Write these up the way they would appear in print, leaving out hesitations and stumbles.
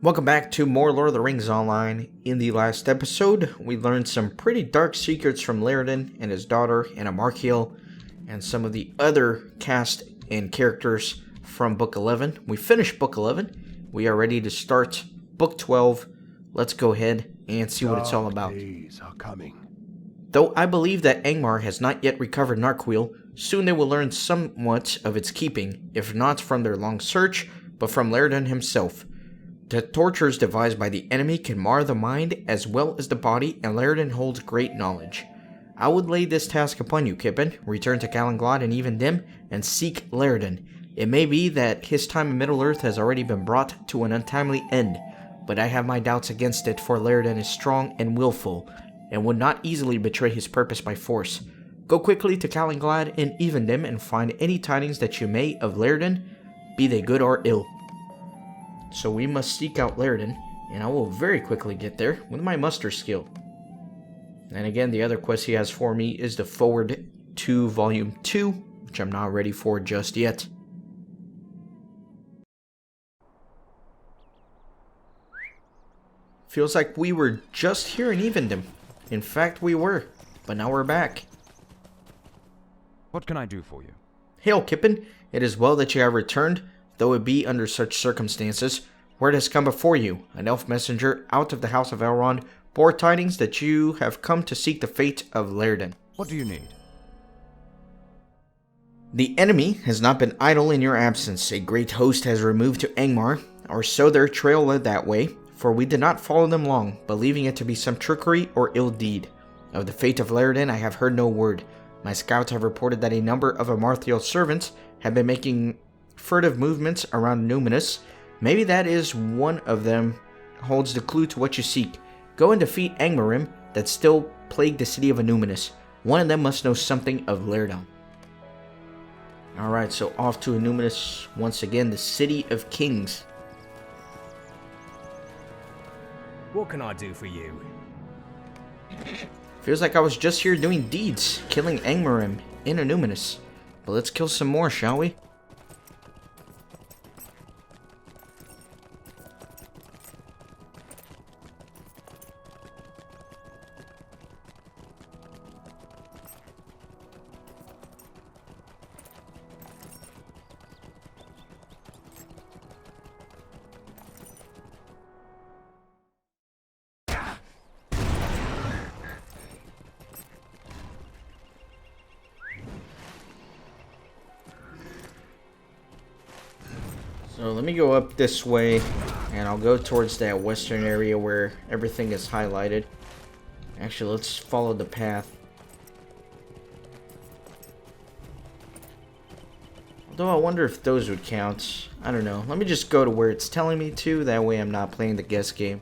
Welcome back to more Lord of the Rings Online. In the last episode, we learned some pretty dark secrets from Laerdan and his daughter, Anna Markiel, and some of the other cast and characters from Book 11. We finished Book 11. We are ready to start Book 12. Let's go ahead and see what it's all about. Days are coming. Though I believe that Angmar has not yet recovered Narquil, soon they will learn somewhat of its keeping, if not from their long search, but from Laerdan himself. The tortures devised by the enemy can mar the mind as well as the body, and Laerdan holds great knowledge. I would lay this task upon you, Kippen. Return to Calanglad and Evendim, and seek Laerdan. It may be that his time in Middle-earth has already been brought to an untimely end, but I have my doubts against it, for Laerdan is strong and willful, and would not easily betray his purpose by force. Go quickly to Calanglad and Evendim and find any tidings that you may of Laerdan, be they good or ill. So we must seek out Laerdan, and I will very quickly get there with my muster skill. And again, the other quest he has for me is the Forward to Volume 2, which I'm not ready for just yet. Feels like we were just here in Evendim. In fact, we were, but now we're back. What can I do for you? Hail, Kippen. It is well that you have returned, though it be under such circumstances. Word has come before you. An elf messenger out of the house of Elrond bore tidings that you have come to seek the fate of Laerdan. What do you need? The enemy has not been idle in your absence. A great host has removed to Angmar, or so their trail led that way, for we did not follow them long, believing it to be some trickery or ill deed. Of the fate of Laerdan I have heard no word. My scouts have reported that a number of Amarthiel's servants have been making furtive movements around Numinous. Maybe that is one of them holds the clue to what you seek. Go and defeat Angmarim that still plague the city of Numinous. One of them must know something of Laerdan. Alright, so off to Numinous once again, the city of kings. What can I do for you? Feels like I was just here doing deeds, killing Angmarim in Numinous. But let's kill some more, shall we? So let me go up this way, and I'll go towards that western area where everything is highlighted. Actually, let's follow the path. Although I wonder if those would count. I don't know. Let me just go to where it's telling me to. That way I'm not playing the guess game.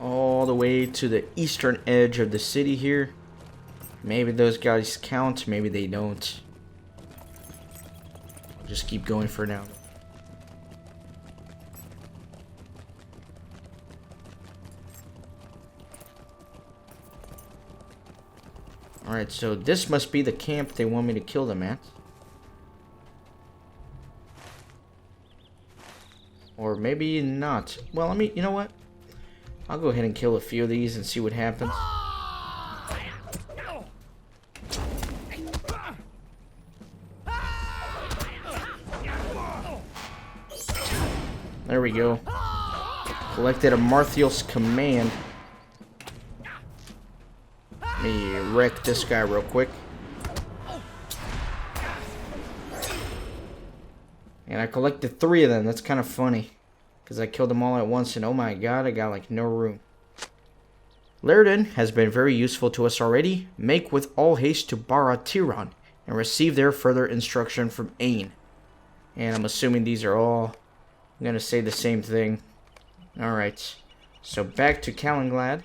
All the way to the eastern edge of the city here. Maybe those guys count, maybe they don't. I'll just keep going for now. Alright, so this must be the camp they want me to kill them at. Or maybe not. Well, I mean, you know what? I'll go ahead and kill a few of these and see what happens. There we go. Collected Amarthiel's command. Let me wreck this guy real quick. And I collected 3 of them. That's kind of funny. Because I killed them all at once, and oh my god, I got like no room. Laerdan has been very useful to us already. Make with all haste to Barad-Tiran, and receive there further instruction from Ain. And I'm assuming these are all going to say the same thing. Alright, so back to Calanglad.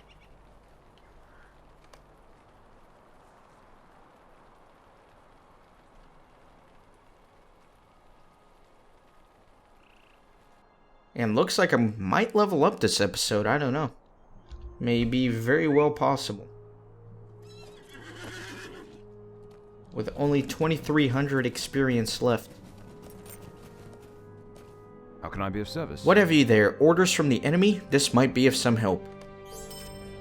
And looks like I might level up this episode. I don't know. may be very well possible. With only 2,300 experience left. How can I be of service? What have you there? Orders from the enemy? This might be of some help.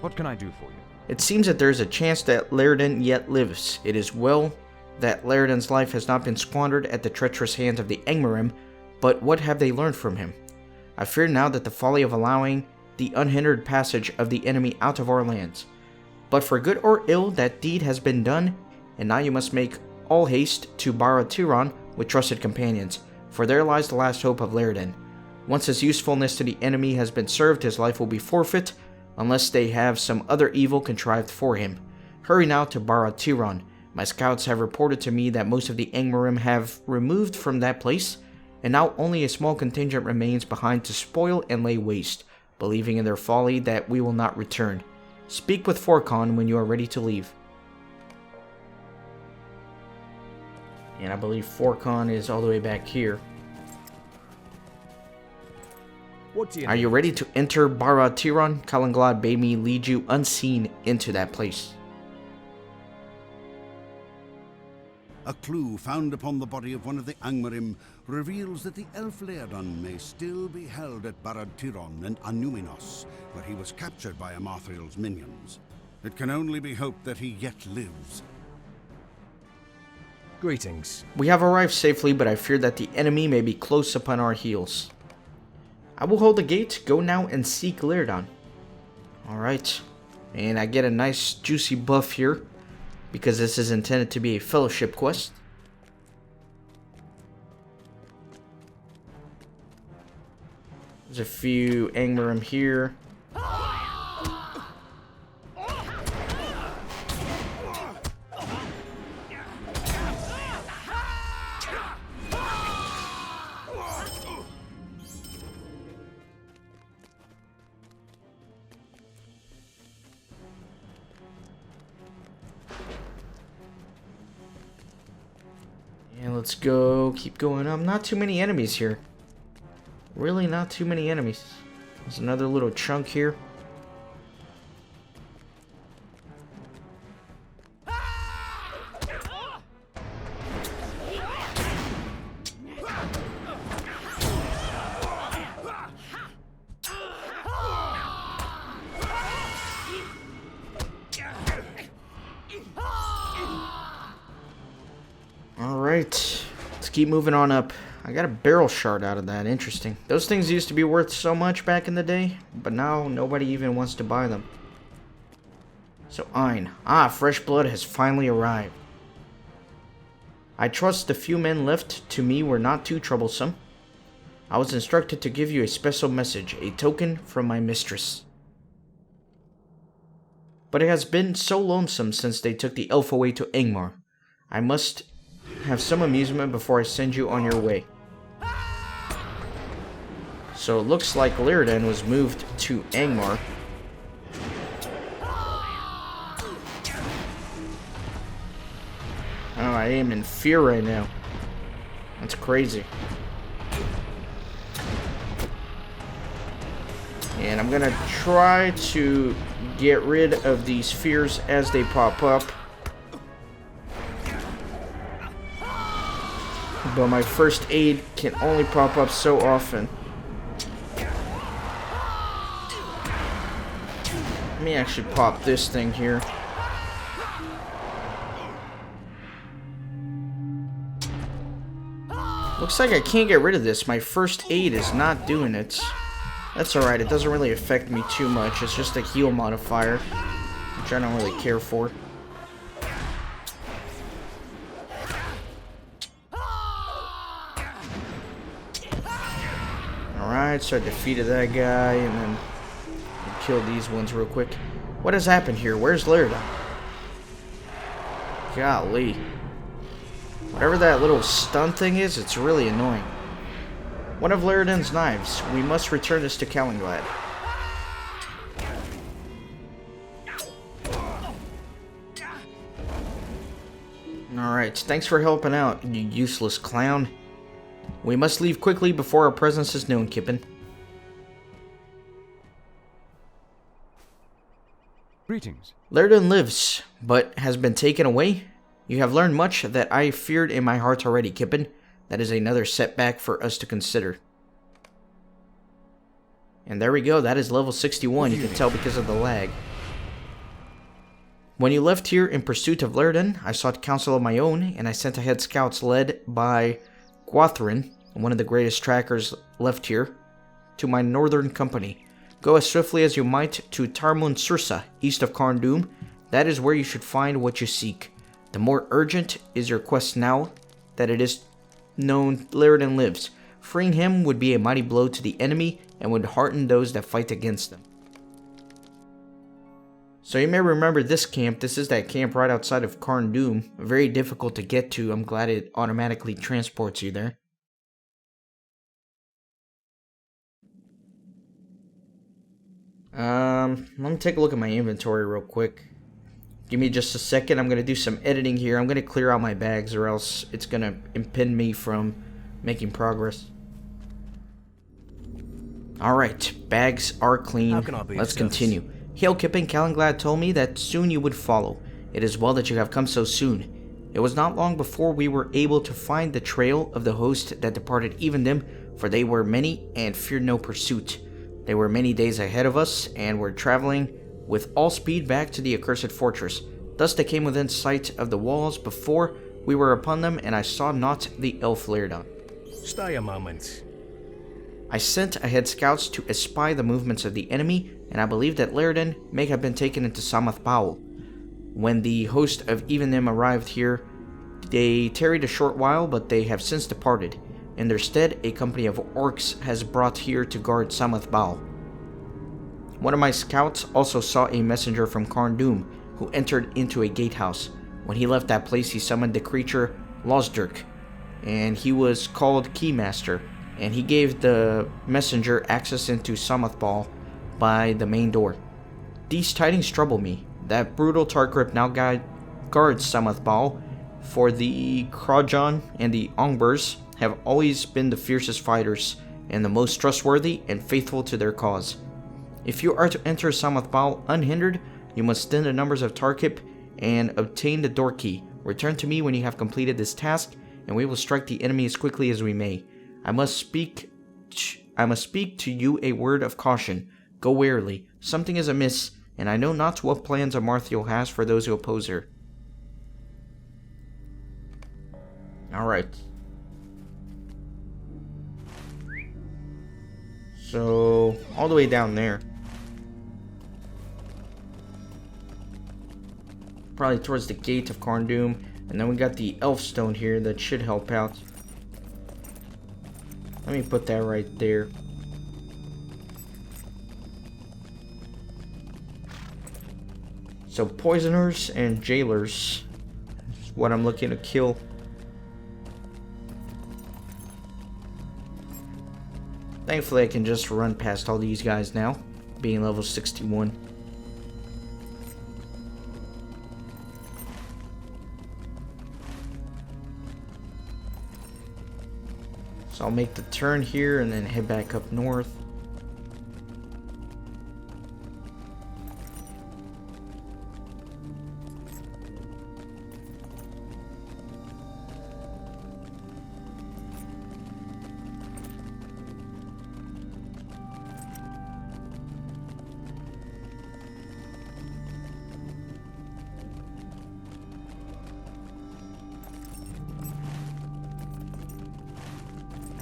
What can I do for you? It seems that there is a chance that Laerdan yet lives. It is well that Laerdan's life has not been squandered at the treacherous hands of the Angmarim, but what have they learned from him? I fear now that the folly of allowing the unhindered passage of the enemy out of our lands. But for good or ill, that deed has been done, and now you must make all haste to Barad-Tiran with trusted companions, for there lies the last hope of Laerdan. Once his usefulness to the enemy has been served, his life will be forfeit, unless they have some other evil contrived for him. Hurry now to Barad-Tiran. My scouts have reported to me that most of the Angmarim have removed from that place, and now only a small contingent remains behind to spoil and lay waste, believing in their folly that we will not return. Speak with Forkon when you are ready to leave. And I believe Forkon is all the way back here. What do you Are you ready to enter Barad-Tiran? Kalanglad bade me lead you unseen into that place. A clue found upon the body of one of the Angmarim reveals that the elf Laerdan may still be held at Barad-Tiran and Anuminos, where he was captured by Amarthril's minions. It can only be hoped that he yet lives. Greetings. We have arrived safely, but I fear that the enemy may be close upon our heels. I will hold the gate. Go now and seek Laerdan. Alright. And I get a nice juicy buff here, because this is intended to be a fellowship quest. There's a few Angmarim here. And let's go, keep going up. Not too many enemies here. Really not too many enemies. There's another little chunk here. Alright, let's keep moving on up. I got a barrel shard out of that. Interesting. Those things used to be worth so much back in the day, but now nobody even wants to buy them. So Ein. Ah, fresh blood has finally arrived. I trust the few men left to me were not too troublesome. I was instructed to give you a special message, a token from my mistress. But it has been so lonesome since they took the elf away to Angmar. I must have some amusement before I send you on your way. So it looks like Laerdan was moved to Angmar. Oh, I am in fear right now. That's crazy. And I'm gonna try to get rid of these fears as they pop up. But my first aid can only pop up so often. Let me actually pop this thing here. Looks like I can't get rid of this. My first aid is not doing it. That's alright, it doesn't really affect me too much. It's just a heal modifier, which I don't really care for. Alright, so I defeated that guy, and then killed these ones real quick. What has happened here? Where's Laerdan? Golly. Whatever that little stun thing is, it's really annoying. One of Laerdan's knives. We must return this to Kalanglad. Alright, thanks for helping out, you useless clown. We must leave quickly before our presence is known, Kippen. Greetings. Laerdan lives, but has been taken away. You have learned much that I feared in my heart already, Kippen. That is another setback for us to consider. And there we go, that is level 61, you can tell because of the lag. When you left here in pursuit of Laerdan, I sought counsel of my own, and I sent ahead scouts led by Gwathrin, one of the greatest trackers left here, to my northern company. Go as swiftly as you might to Tarmun Sursa, east of Carn-Dûm. That is where you should find what you seek. The more urgent is your quest now that it is known Laerdan lives. Freeing him would be a mighty blow to the enemy and would hearten those that fight against them. So you may remember this camp. This is that camp right outside of Carn-Dûm. Very difficult to get to. I'm glad it automatically transports you there. Let me take a look at my inventory real quick. Give me just a second. I'm going to do some editing here. I'm going to clear out my bags or else it's going to impede me from making progress. Alright, bags are clean. How can I be of Let's service? continue. Hail Kippen, Calenglad told me that soon you would follow. It is well that you have come so soon. It was not long before we were able to find the trail of the host that departed Evendom, for they were many and feared no pursuit. They were many days ahead of us and were traveling with all speed back to the accursed fortress. Thus they came within sight of the walls before we were upon them, and I saw not the elf Laerdan. Stay a moment. I sent ahead scouts to espy the movements of the enemy, and I believe that Laerdan may have been taken into Samath Baul. When the host of Evendom arrived here, they tarried a short while, but they have since departed. In their stead, a company of orcs has brought here to guard Samath Baul. One of my scouts also saw a messenger from Carn-Dûm, who entered into a gatehouse. When he left that place, he summoned the creature Losdurk, and he was called Keymaster, and he gave the messenger access into Samath Baul by the main door. These tidings trouble me. That brutal Targrip now guards Samath Baul, for the Krajan and the Ongbers have always been the fiercest fighters, and the most trustworthy and faithful to their cause. If you are to enter Samath Baul unhindered, you must thin the numbers of Tarkip and obtain the door key. Return to me when you have completed this task, and we will strike the enemy as quickly as we may. I must speak to you a word of caution. Go warily. Something is amiss, and I know not what plans Amarthiel has for those who oppose her. Alright. So, all the way down there. Probably towards the gate of Carn-Dûm. And then we got the elf stone here that should help out. Let me put that right there. So poisoners and jailers is what I'm looking to kill. Thankfully I can just run past all these guys now, being level 61. So I'll make the turn here and then head back up north.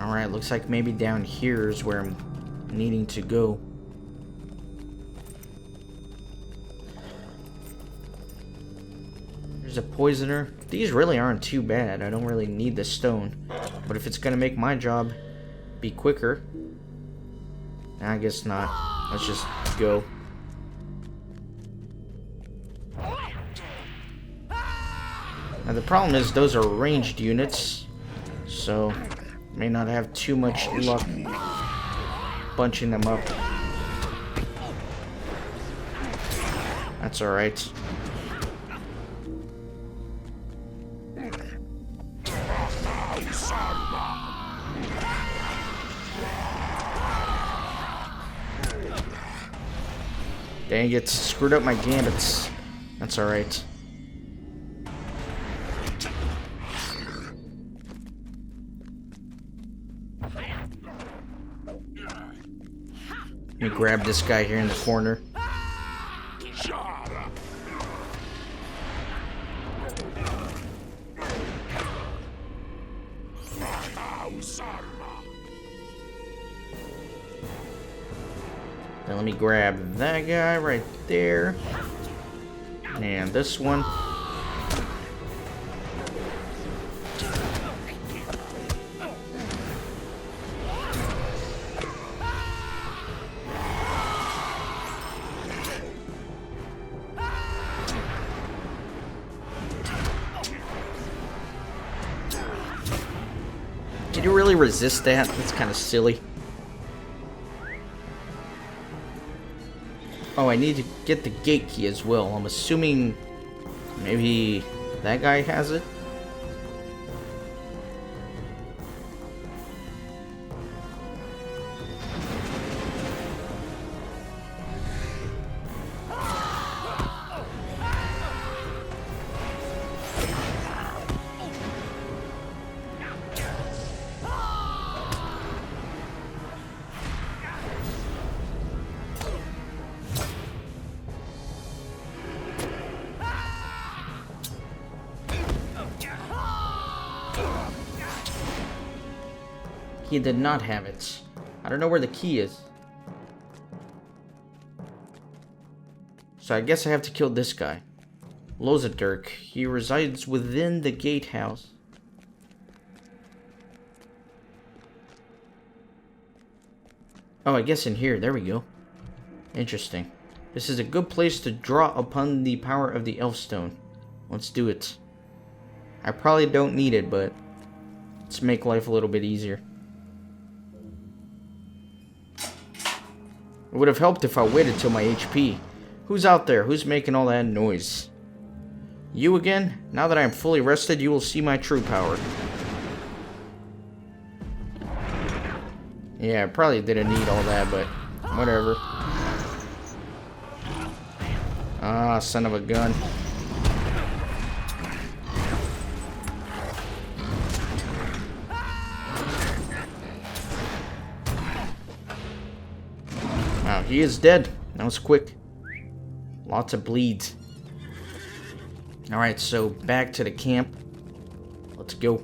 Alright, looks like maybe down here is where I'm needing to go. There's a poisoner. These really aren't too bad. I don't really need the stone. But if it's gonna make my job be quicker, I guess not. Let's just go. Now the problem is those are ranged units, so may not have too much luck bunching them up. That's alright. Dang it, screwed up my gambits. That's alright. Let me grab this guy here in the corner. Now let me grab that guy right there. And this one. Did you really resist that? That's kind of silly. Oh, I need to get the gate key as well. I'm assuming maybe that guy has it. He did not have it. I don't know where the key is. So I guess I have to kill this guy. LOTRO. He resides within the gatehouse. Oh, I guess in here. There we go. Interesting. This is a good place to draw upon the power of the Elf Stone. Let's do it. I probably don't need it, but let's make life a little bit easier. It would have helped if I waited till my HP. Who's out there? Who's making all that noise? You again? Now that I am fully rested, you will see my true power. Yeah, I probably didn't need all that, but whatever. Ah, son of a gun. Wow, he is dead. That was quick. Lots of bleeds. Alright, so back to the camp. Let's go.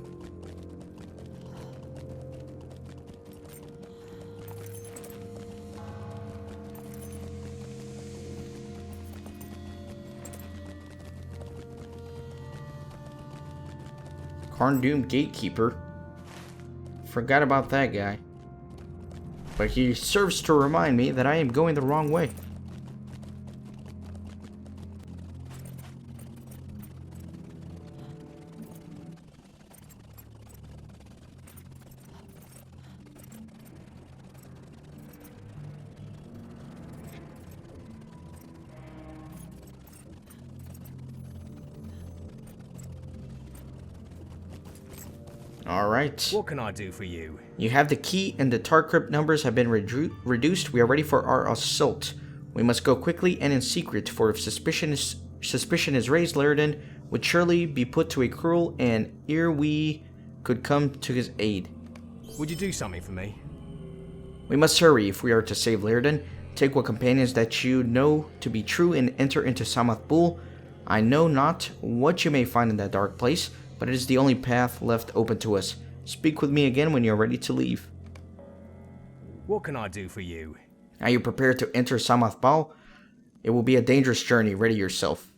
Carndoom Gatekeeper. Forgot about that guy. But he serves to remind me that I am going the wrong way. Alright. What can I do for you? You have the key and the tar crypt numbers have been reduced. We are ready for our assault. We must go quickly and in secret, for if suspicion is raised, Laerdan would surely be put to a cruel and ere we could come to his aid. Would you do something for me? We must hurry if we are to save Laerdan. Take what companions that you know to be true and enter into Samath Bul. I know not what you may find in that dark place, but it is the only path left open to us. Speak with me again when you are ready to leave. What can I do for you? Are you prepared to enter Samath Bul? It will be a dangerous journey. Ready yourself.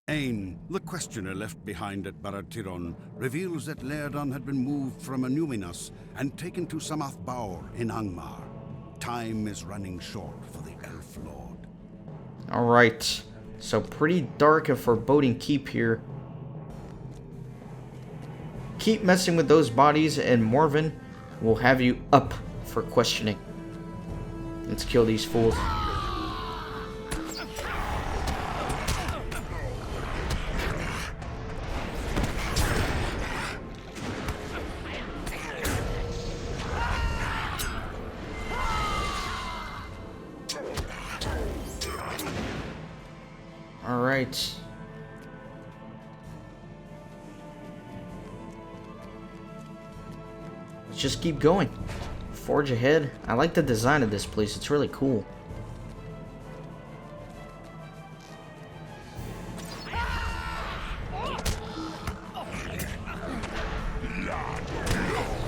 Ain, the questioner left behind at Barad-tir, reveals that Laerdan had been moved from Anuminas and taken to Samath Bul in Angmar. Time is running short for the Elf Lord. Alright, so pretty dark and foreboding keep here. Keep messing with those bodies and Morven will have you up for questioning. Let's kill these fools. Alright. Let's just keep going. Forge ahead. I like the design of this place. It's really cool.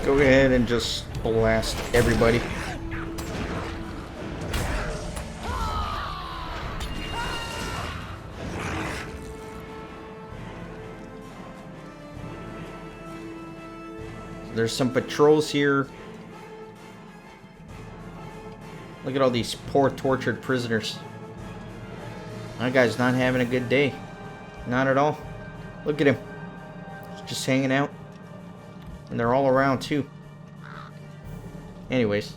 Go ahead and just blast everybody. There's some patrols here. Look at all these poor tortured prisoners. That guy's not having a good day. Not at all. Look at him. He's just hanging out. And they're all around too. Anyways.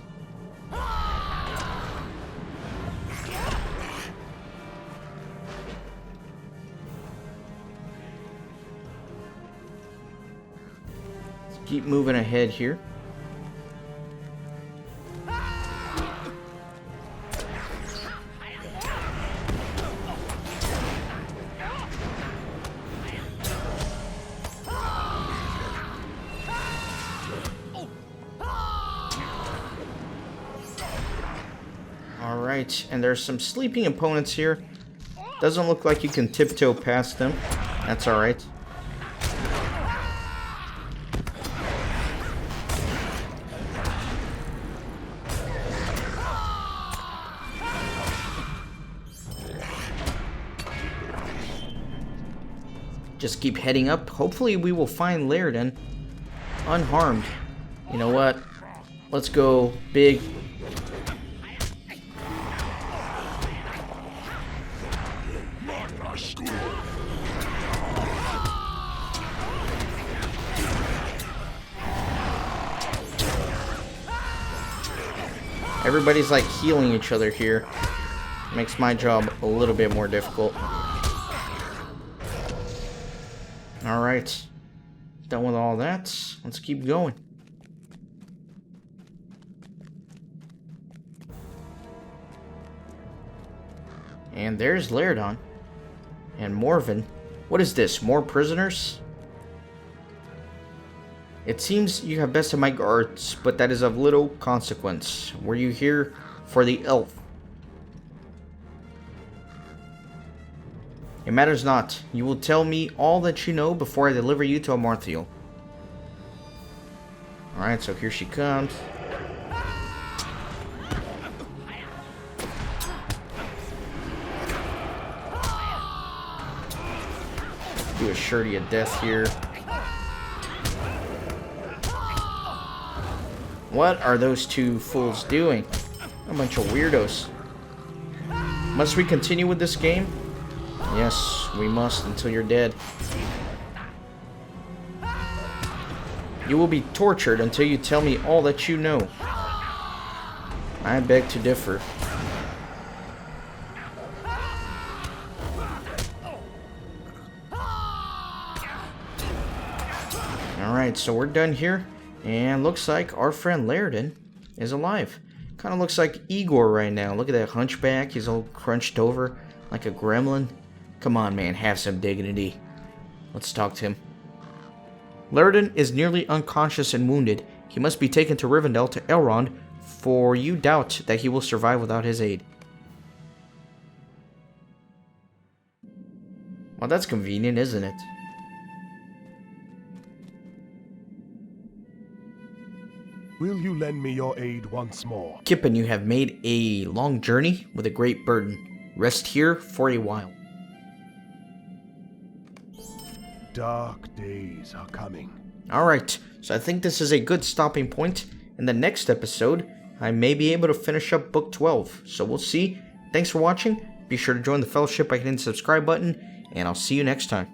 Let's keep moving ahead here. Alright, and there's some sleeping opponents here. Doesn't look like you can tiptoe past them. That's alright. Just keep heading up. Hopefully we will find Laerdan unharmed. You know what? Let's go big. Everybody's like healing each other here. Makes my job a little bit more difficult. Alright. Done with all that. Let's keep going. And there's Laerdan. And Morven. What is this? More prisoners? It seems you have bested my guards, but that is of little consequence. Were you here for the elf? It matters not. You will tell me all that you know before I deliver you to Amarthiel. Alright, so here she comes. Do a surety of death here. What are those two fools doing? A bunch of weirdos. Must we continue with this game? Yes, we must until you're dead. You will be tortured until you tell me all that you know. I beg to differ. Alright, so we're done here. And looks like our friend Laerdan is alive. Kind of looks like Igor right now. Look at that hunchback. He's all crunched over like a gremlin. Come on, man. Have some dignity. Let's talk to him. Laerdan is nearly unconscious and wounded. He must be taken to Rivendell to Elrond, for you doubt that he will survive without his aid. Well, that's convenient, isn't it? Will you lend me your aid once more? Kippen, you have made a long journey with a great burden. Rest here for a while. Dark days are coming. Alright, so I think this is a good stopping point. In the next episode, I may be able to finish up Book 12. So we'll see. Thanks for watching. Be sure to join the Fellowship by hitting the subscribe button, and I'll see you next time.